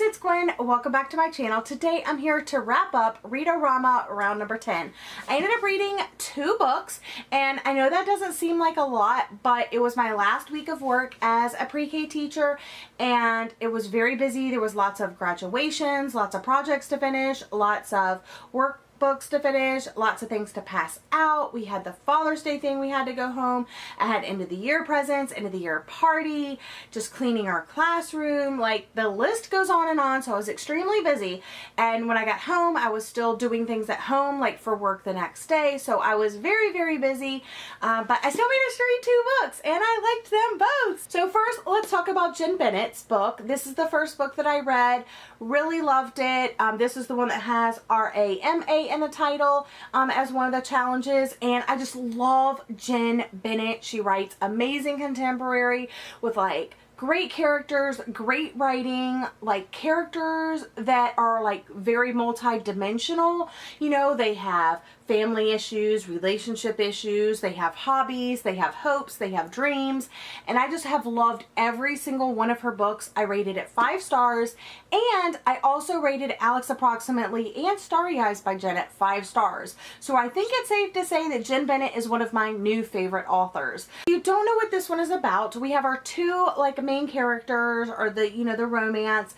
it's Gwen. Welcome back to my channel. Today I'm here to wrap up Read-O-Rama round number 10. I ended up reading 2 books, and I know that doesn't seem like a lot, but it was my last week of work as a pre-K teacher, and it was very busy. There was lots of graduations, lots of projects to finish, lots of work books to finish, lots of things to pass out. We had the Father's Day thing we had to go home. I had end of the year presents, end of the year party, just cleaning our classroom. Like, the list goes on and on, so I was extremely busy. And when I got home, I was still doing things at home, like for work the next day. So I was very, very busy, but I still managed to read 2 books, and I liked them both. So first, let's talk about Jen Bennett's book. This is the first book that I read. Really loved it. This is the one that has R-A-M-A in the title as one of the challenges, and I just love Jen Bennett. She writes amazing contemporary with like great characters, great writing, like characters that are like very multi-dimensional. You know, they have family issues, relationship issues, they have hobbies, they have hopes, they have dreams, and I just have loved every single one of her books. I rated it 5 stars, and I also rated Alex Approximately and Starry Eyes by Jen at 5 stars. So I think it's safe to say that Jen Bennett is one of my new favorite authors. If you don't know what this one is about, we have our 2 like main characters, or the, you know, the romance.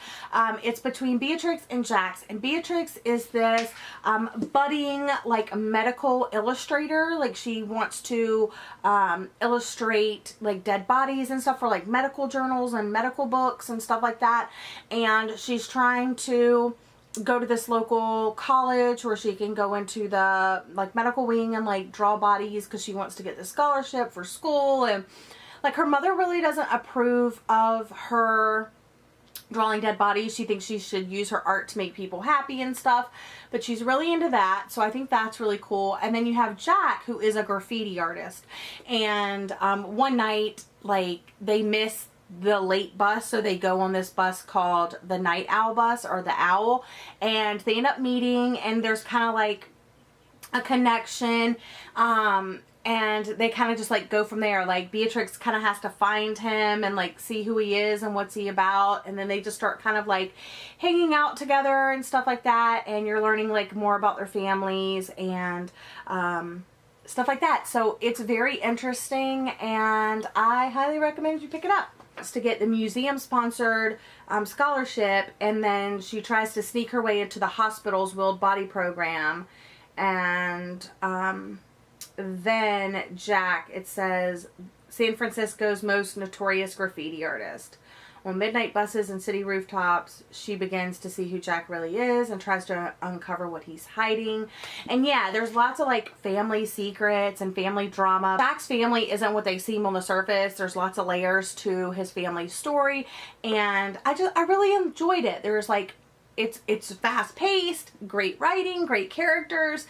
It's between Beatrix and Jax, and Beatrix is this budding like medical illustrator. Like, she wants to illustrate like dead bodies and stuff for like medical journals and medical books and stuff like that, and she's trying to go to this local college where she can go into the like medical wing and like draw bodies because she wants to get the scholarship for school. And like, her mother really doesn't approve of her drawing dead bodies. She thinks she should use her art to make people happy and stuff, but she's really into that, so I think that's really cool. And then you have Jack, who is a graffiti artist, and one night, like, they miss the late bus, so they go on this bus called the Night Owl bus, or the Owl, and they end up meeting, and there's kind of like a connection, and they kind of just like go from there. Like, Beatrix kind of has to find him and like see who he is and what's he about, and then they just start kind of like hanging out together and stuff like that, and you're learning like more about their families and stuff like that. So it's very interesting, and I highly recommend you pick it up. To get the museum sponsored scholarship, and then she tries to sneak her way into the hospital's Willed Body program, and then Jack, it says, San Francisco's most notorious graffiti artist. On midnight buses and city rooftops, she begins to see who Jack really is and tries to uncover what he's hiding. And yeah, there's lots of like family secrets and family drama. Jack's family isn't what they seem on the surface. There's lots of layers to his family story, and I really enjoyed it. There's like, it's fast paced, great writing, great characters,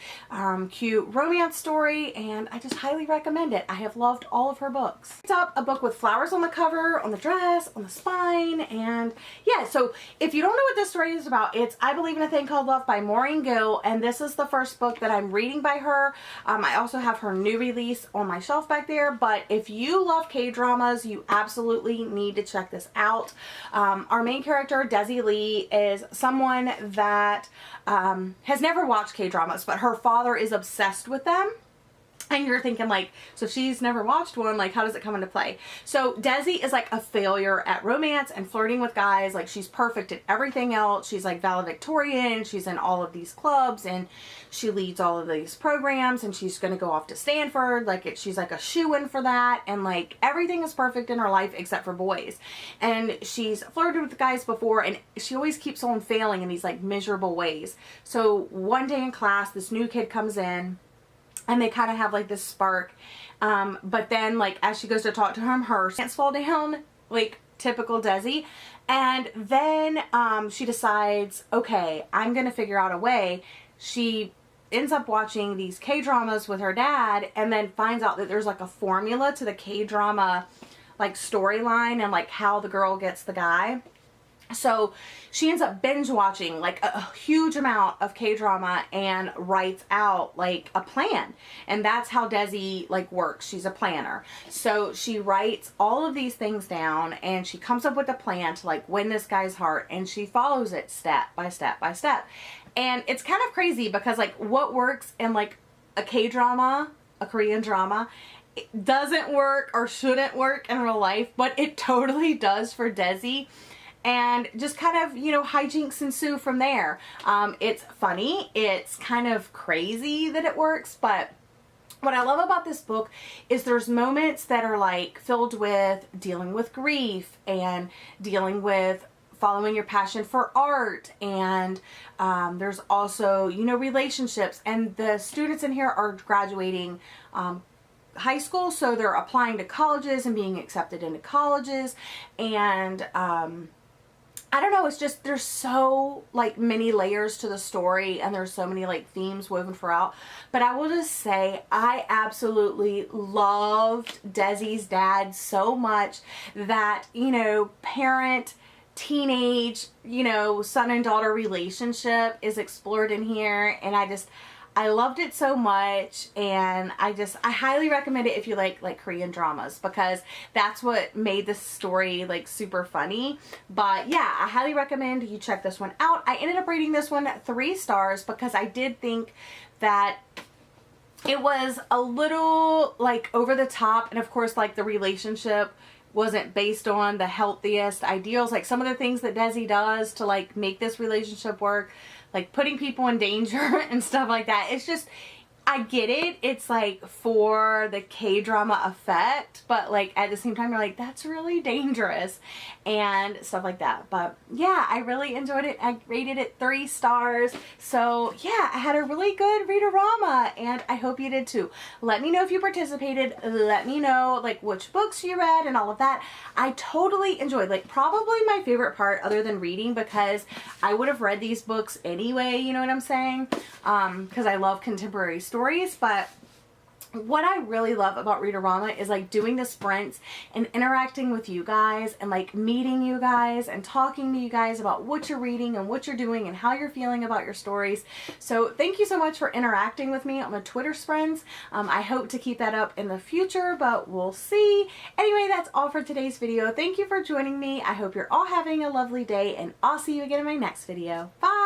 cute romance story, and I just highly recommend it. I have loved all of her books. It's up a book with flowers on the cover, on the dress, on the spine, and yeah, so if you don't know what this story is about, it's I Believe in a Thing Called Love by Maureen Gill, and this is the first book that I'm reading by her. I also have her new release on my shelf back there, but if you love K-dramas, you absolutely need to check this out. Our main character, Desi Lee, is someone that has never watched K-dramas, but her father is obsessed with them. And you're thinking like, so she's never watched one, like how does it come into play? So Desi is like a failure at romance and flirting with guys. Like, she's perfect at everything else. She's like valedictorian, she's in all of these clubs, and she leads all of these programs, and she's going to go off to Stanford. Like, she's like a shoo-in for that, and like everything is perfect in her life except for boys. And she's flirted with guys before, and she always keeps on failing in these like miserable ways. So one day in class, this new kid comes in, and they kind of have like this spark, but then like as she goes to talk to him, her pants fall down, like typical Desi, and then she decides, okay, I'm gonna figure out a way. She ends up watching these K-dramas with her dad, and then finds out that there's like a formula to the K-drama like storyline and like how the girl gets the guy. So she ends up binge watching like a huge amount of K-drama and writes out like a plan. And that's how Desi like works. She's a planner. So she writes all of these things down and she comes up with a plan to like win this guy's heart, and she follows it step by step by step. And it's kind of crazy because like what works in like a K-drama, a Korean drama, it doesn't work or shouldn't work in real life, but it totally does for Desi. And just kind of, you know, hijinks ensue from there. It's funny. It's kind of crazy that it works, but what I love about this book is there's moments that are like filled with dealing with grief and dealing with following your passion for art, and there's also, you know, relationships, and the students in here are graduating high school, so they're applying to colleges and being accepted into colleges, and I don't know, it's just, there's so like many layers to the story, and there's so many like themes woven throughout. But I will just say I absolutely loved Desi's dad so much that, you know, parent teenage, you know, son and daughter relationship is explored in here, and I loved it so much, and I highly recommend it if you like Korean dramas, because that's what made this story like super funny. But yeah, I highly recommend you check this one out. I ended up rating this one 3 stars because I did think that it was a little like over the top, and of course like the relationship wasn't based on the healthiest ideals. Like some of the things that Desi does to like make this relationship work, like putting people in danger and stuff like that. It's just, I get it. It's like for the K-drama effect, but like at the same time you're like, that's really dangerous and stuff like that. But yeah, I really enjoyed it. I rated it 3 stars. So yeah, I had a really good Read-O-Rama, and I hope you did too. Let me know if you participated. Let me know like which books you read and all of that. I totally enjoyed, like probably my favorite part other than reading, because I would have read these books anyway, you know what I'm saying? Because I love contemporary stories. But what I really love about Read-O-Rama is like doing the sprints and interacting with you guys, and like meeting you guys and talking to you guys about what you're reading and what you're doing and how you're feeling about your stories. So thank you so much for interacting with me on the Twitter sprints. I hope to keep that up in the future, but we'll see. Anyway, that's all for today's video. Thank you for joining me. I hope you're all having a lovely day, and I'll see you again in my next video. Bye!